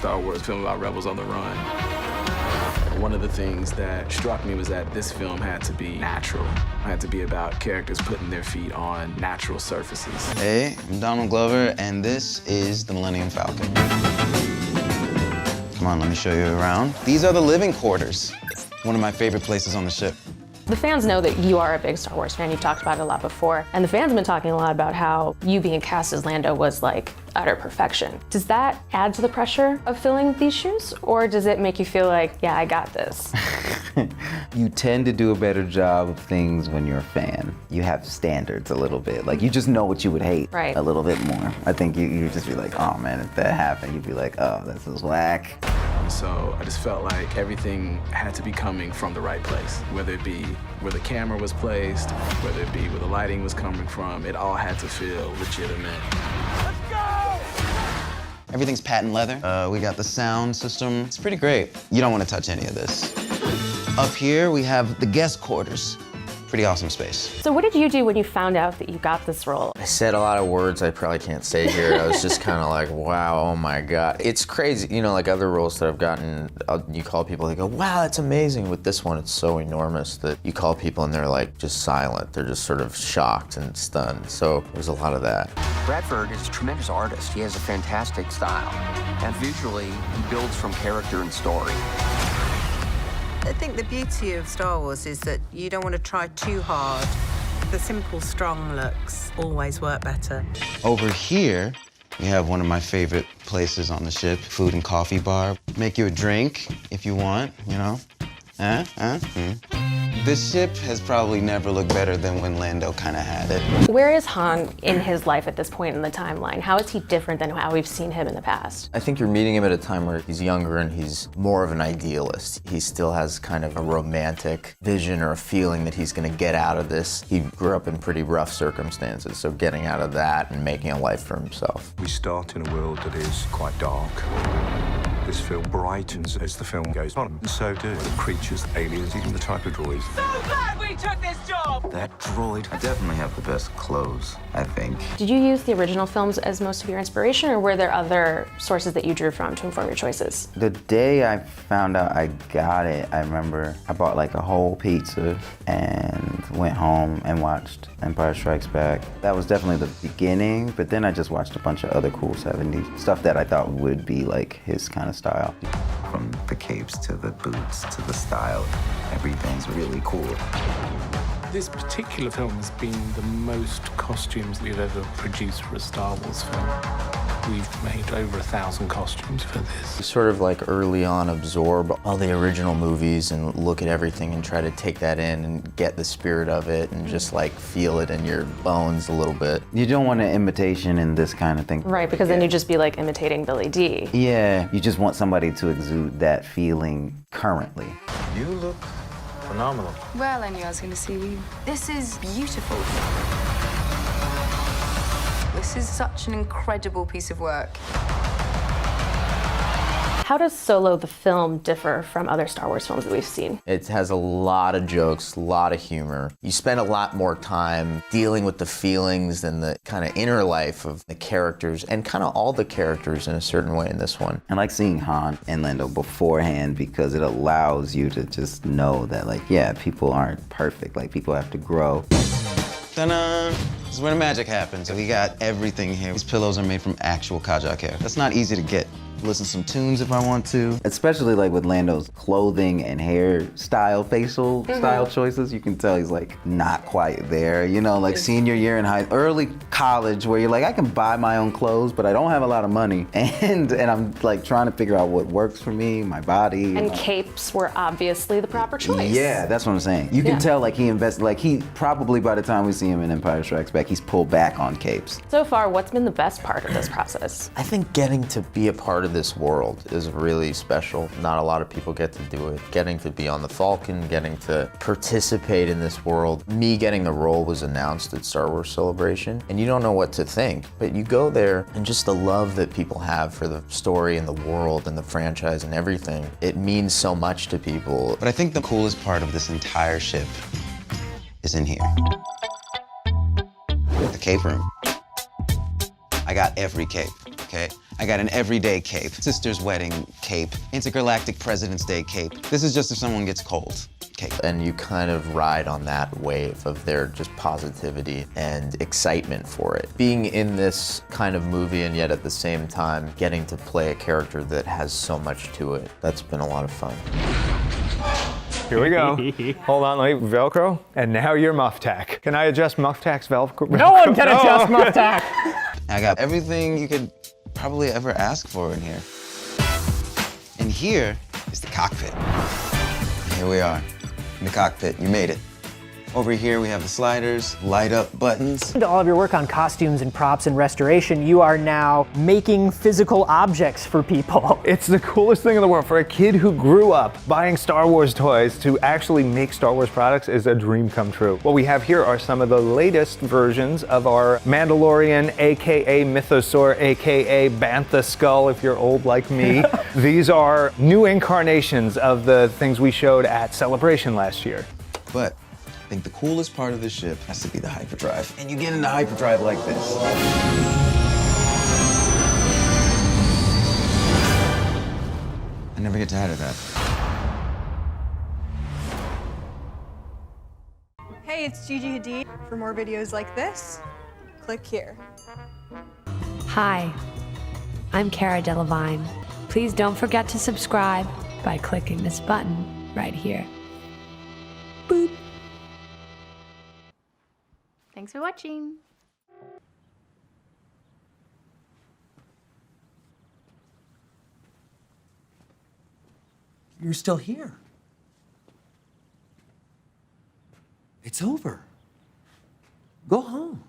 Star Wars film about rebels on the run. One of the things that struck me was that this film had to be natural. It had to be about characters putting their feet on natural surfaces. Hey, I'm Donald Glover, and this is the Millennium Falcon. Come on, let me show you around. These are the living quarters. One of my favorite places on the ship. The fans know that you are a big Star Wars fan. You've talked about it a lot before. And the fans have been talking a lot about how you being cast as Lando was like utter perfection. Does that add to the pressure of filling these shoes? Or does it make you feel like, yeah, I got this? You tend to do a better job of things when you're a fan. You have standards a little bit. Like, you just know what you would hate right. A little bit more. I think you just be like, oh man, if that happened, you'd be like, oh, this is whack. So I just felt like everything had to be coming from the right place, whether it be where the camera was placed, whether it be where the lighting was coming from. It all had to feel legitimate. Let's go! Everything's patent leather. We got the sound system. It's pretty great. You don't want to touch any of this. Up here, we have the guest quarters. Pretty awesome space. So what did you do when you found out that you got this role? I said a lot of words I probably can't say here. I was just kind of like, wow, oh my God. It's crazy, you know, like other roles that I've gotten, you call people, they go, wow, that's amazing. With this one, it's so enormous that you call people and they're like just silent. They're just sort of shocked and stunned. So there's a lot of that. Bradford is a tremendous artist. He has a fantastic style. And visually, he builds from character and story. I think the beauty of Star Wars is that you don't want to try too hard. The simple, strong looks always work better. Over here, we have one of my favorite places on the ship, food and coffee bar. Make you a drink if you want, you know. This ship has probably never looked better than when Lando kind of had it. Where is Han in his life at this point in the timeline? How is he different than how we've seen him in the past? I think you're meeting him at a time where he's younger and he's more of an idealist. He still has kind of a romantic vision or a feeling that he's gonna get out of this. He grew up in pretty rough circumstances, so getting out of that and making a life for himself. We start in a world that is quite dark. This film brightens as the film goes on. And so do the creatures, aliens, even the type of droids. So glad we took this job! That droid, I definitely have the best clothes, I think. Did you use the original films as most of your inspiration, or were there other sources that you drew from to inform your choices? The day I found out I got it, I remember I bought like a whole pizza and went home and watched Empire Strikes Back. That was definitely the beginning, but then I just watched a bunch of other cool 70s stuff that I thought would be like his kind of style. From the capes to the boots to the style, everything's really cool. This particular film has been the most costumes we've ever produced for a Star Wars film. We've made over 1,000 costumes for this. You sort of like early on absorb all the original movies and look at everything and try to take that in and get the spirit of it and just like feel it in your bones a little bit. You don't want an imitation in this kind of thing. Right, because then you'd just be like imitating Billy D. Yeah, you just want somebody to exude that feeling currently. You look phenomenal. Well, I knew I was going to see you. This is beautiful. This is such an incredible piece of work. How does Solo, the film, differ from other Star Wars films that we've seen? It has a lot of jokes, a lot of humor. You spend a lot more time dealing with the feelings and the kind of inner life of the characters, and kind of all the characters in a certain way in this one. I like seeing Han and Lando beforehand because it allows you to just know that, like, yeah, people aren't perfect. Like, people have to grow. Ta-da! This is where the magic happens. We got everything here. These pillows are made from actual Kajak hair. That's not easy to get. Listen to some tunes if I want to. Especially like with Lando's clothing and hairstyle, facial style choices, you can tell he's like not quite there. You know, like senior year in early college where you're like, I can buy my own clothes, but I don't have a lot of money. And I'm like trying to figure out what works for me, my body. And capes were obviously the proper choice. Yeah, that's what I'm saying. You can tell like he invested, like he probably by the time we see him in Empire Strikes Back, he's pulled back on capes. So far, what's been the best part of this process? I think getting to be a part of this world is really special. Not a lot of people get to do it. Getting to be on the Falcon, getting to participate in this world. Me getting the role was announced at Star Wars Celebration, and you don't know what to think, but you go there and just the love that people have for the story and the world and the franchise and everything, it means so much to people. But I think the coolest part of this entire ship is in here. The cape room. I got every cape. okay? I got an everyday cape, sister's wedding cape, intergalactic President's Day cape. This is just if someone gets cold cape. And you kind of ride on that wave of their just positivity and excitement for it. Being in this kind of movie and yet at the same time getting to play a character that has so much to it, that's been a lot of fun. Here we go. Hold on, let me Velcro. And now you're Muff Tack. Can I adjust Muff Tack's Velcro? No one can adjust Muff Tack. I got everything you could probably ever ask for in here. And here is the cockpit. Here we are, in the cockpit. You made it. Over here we have the sliders, light up buttons. To all of your work on costumes and props and restoration, you are now making physical objects for people. It's the coolest thing in the world. For a kid who grew up buying Star Wars toys, to actually make Star Wars products is a dream come true. What we have here are some of the latest versions of our Mandalorian, AKA Mythosaur, AKA Bantha Skull, if you're old like me. These are new incarnations of the things we showed at Celebration last year. But I think the coolest part of this ship has to be the hyperdrive. And you get into hyperdrive like this. I never get tired of that. Hey, it's Gigi Hadid. For more videos like this, click here. Hi, I'm Cara Delevingne. Please don't forget to subscribe by clicking this button right here. Boop. Thanks for watching. You're still here. It's over. Go home.